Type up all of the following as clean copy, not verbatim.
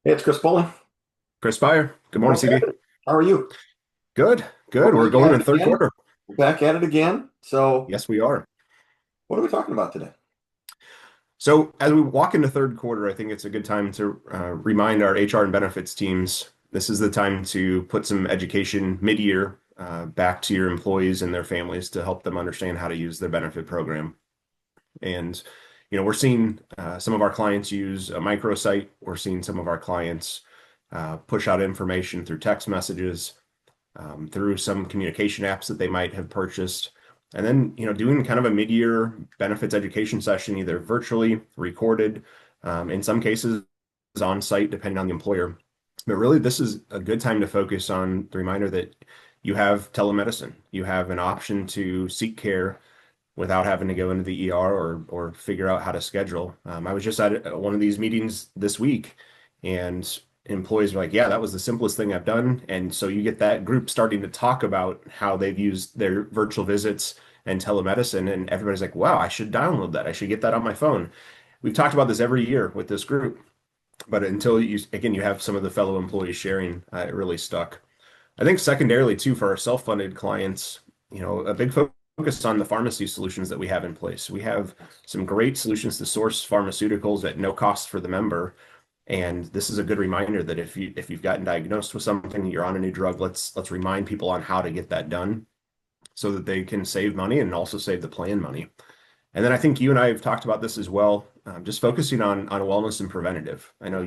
Hey, it's Chris Bowling. Chris Byer. Good morning, Okay. CB. How are you? Good, We're good. We're back going at in it the third again. quarter. We're back at it again. So, Yes, we are. what are we talking about today? So as we walk into third quarter, I think it's a good time to remind our HR and benefits teams this is the time to put some education mid-year back to your employees and their families to help them understand how to use their benefit program. And, we're seeing some of our clients use a microsite. We're seeing some of our clients push out information through text messages, through some communication apps that they might have purchased. And then, doing kind of a mid-year benefits education session, either virtually, recorded, in some cases on site, depending on the employer. But really, this is a good time to focus on the reminder that you have telemedicine. You have an option to seek care without having to go into the ER or figure out how to schedule. I was just at one of these meetings this week, and employees were like, "Yeah, that was the simplest thing I've done." And so you get that group starting to talk about how they've used their virtual visits and telemedicine, and everybody's like, "Wow, I should download that. I should get that on my phone." We've talked about this every year with this group, but until you have some of the fellow employees sharing, it really stuck. I think secondarily too, for our self-funded clients, a big focus on the pharmacy solutions that we have in place. We have some great solutions to source pharmaceuticals at no cost for the member. And this is a good reminder that if you've gotten diagnosed with something, you're on a new drug, let's remind people on how to get that done so that they can save money and also save the plan money. And then I think you and I have talked about this as well, just focusing on wellness and preventative. I know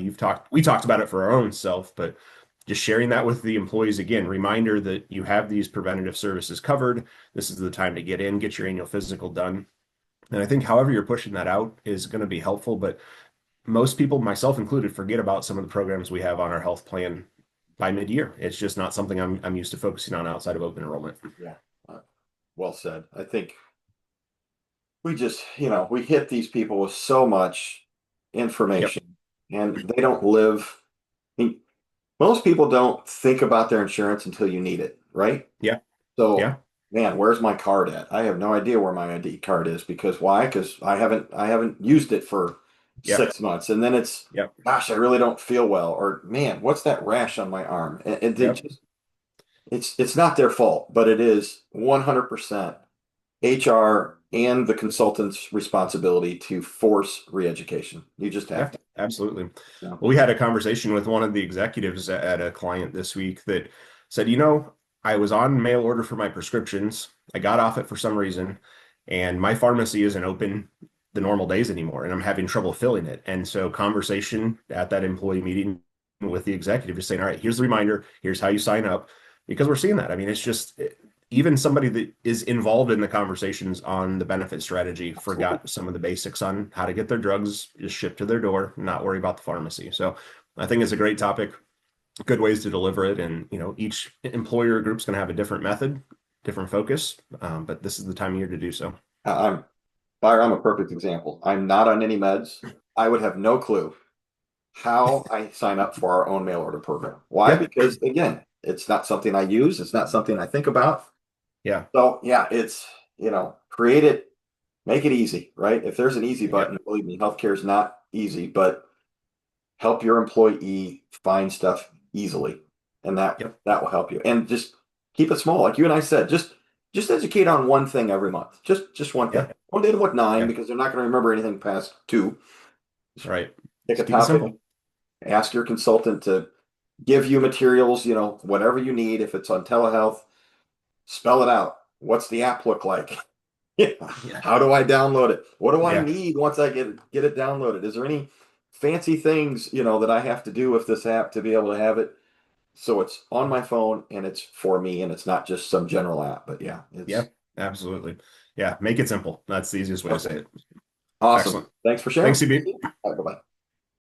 we talked about it for our own self, but just sharing that with the employees again, reminder that you have these preventative services covered. This is the time to get in, get your annual physical done. And I think however you're pushing that out is going to be helpful, but most people, myself included, forget about some of the programs we have on our health plan by mid-year. It's just not something I'm used to focusing on outside of open enrollment. Yeah. Uh, well said. I think we just, we hit these people with so much Yep. information and they don't live. I mean, most people don't think about their insurance until you need it, right? Yeah. So, Yeah. man, where's my card at? I have no idea where my ID card is because why? Because I haven't used it for Yep. 6 months, and then it's Yep. gosh, I really don't feel well, or man, what's that rash on my arm? And they Yep. just it's not their fault, but it is 100% HR and the consultant's responsibility to force re-education. You just have Yeah, to. absolutely. Yeah. Well, we had a conversation with one of the executives at a client this week that said, I was on mail order for my prescriptions. I got off it for some reason, and my pharmacy isn't open the normal days anymore, and I'm having trouble filling it. And so, conversation at that employee meeting with the executive just saying, all right, here's the reminder, here's how you sign up, because we're seeing that. I mean, it's just even somebody that is involved in the conversations on the benefit strategy Absolutely. forgot some of the basics on how to get their drugs just shipped to their door, not worry about the pharmacy. So I think it's a great topic, good ways to deliver it. And, each employer group's going to have a different method, different focus. But this is the time of year to do so. I'm I'm a perfect example. I'm not on any meds. I would have no clue how I sign up for our own mail order program. Why? Yeah. Because again, it's not something I use. It's not something I think about. Yeah. So yeah, it's, create it, make it easy, right? If there's an easy Yep. button, believe me, healthcare is not easy, but help your employee find stuff easily. And that Yep. that will help you. And just keep it small. Like you and I said, just educate on one thing every month. Just one thing. Yeah. Don't do what nine Yeah. because they're not going to remember anything past two. Just Right. pick a Just keep it topic, simple. ask your consultant to give you materials, whatever you need. If it's on telehealth, spell it out. What's the app look like? Yeah. Yeah. How do I download it? What do I Yeah. need once I get it downloaded? Is there any fancy things, that I have to do with this app to be able to have it so it's on my phone and it's for me and it's not just some general app? But yeah, Yeah. it's Absolutely. Yeah. Make it simple. That's the easiest way to say it. awesome. Excellent. Thanks for Thanks, sharing. CB. All right, bye-bye.